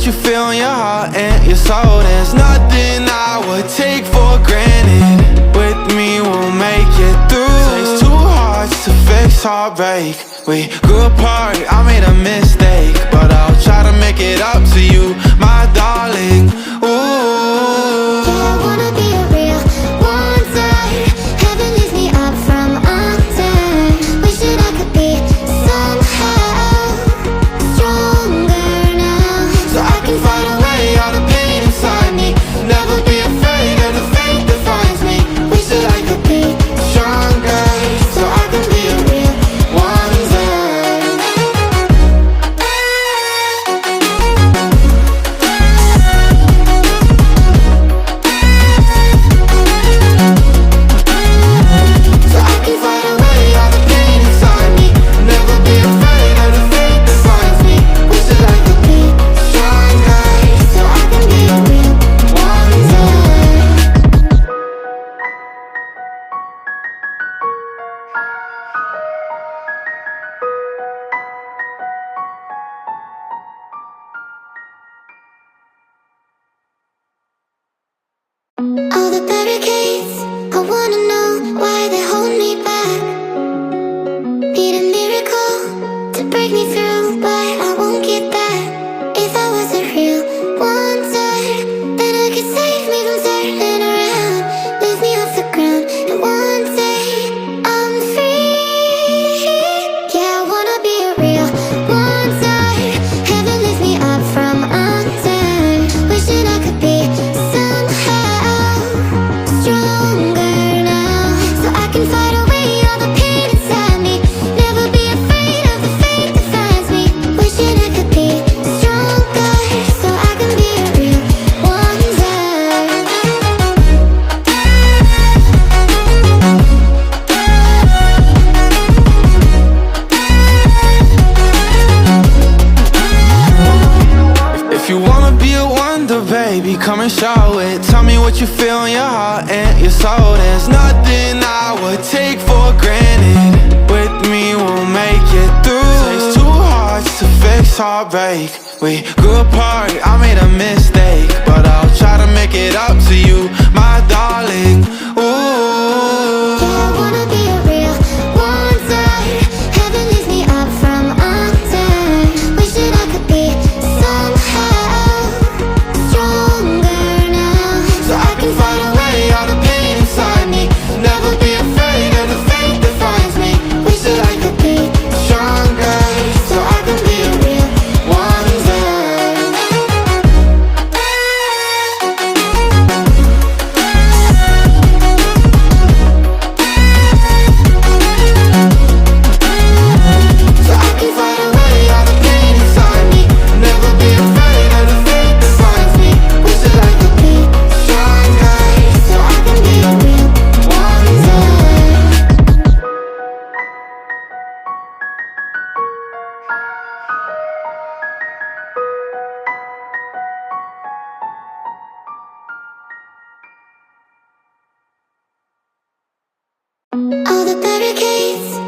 what you feel in your heart and your soul. There's nothing I would take for granted. With me we'll make it through. Takes two hearts to fix heartbreak. We grew apart, I made a mistake, but I'll try to make it up to you, my darling. Ooh, I wanna be a real one day. Heaven lifts me up from under. Wishing I could be somehow stronger now, so I can fight away all the pain inside me. Never be afraid of the fate that finds me. Wish that I could be stronger, so I can be a real one day. So I can fight away all the pain inside me. Never be afraid of the fate that finds me. Wish that I could be stronger, so I can be a real one day. all the barricades. I wanna know why they hold me back. Need a miracle to break me through, but I won't get that. If I was a real wonder, then I could save me from turning around, lift me off the ground, and one day I'm free. Yeah, I wanna be a real wonder. Heaven lifts me up from under. Wishing I could be somehow stronger now, so I can fight away all the pain inside me. Never be afraid of the fate that finds me. Wishing I could be stronger, so I can be a real wonder. If you wanna be a wonder, baby, come and show it. Tell me what you feel in your heart and your soul. There's nothing I would take for granted. With me we'll make it through. Takes two hearts to fix heartbreak. We grew apart, I made a mistake, but I'll try to make it up to you, my darling. Ooh, I wanna be a real wonder. Heaven lifts me up from under. Wishing I could be somehow stronger now, so I can fight away all the pain inside me. Never be afraid of the fate that finds me. Wish that I could be stronger, so I can be a real one day. So I can fight away all the pain inside me. Never be afraid of the fate that finds me. Wish that I could be stronger, so I can be a real one day. all the barricades.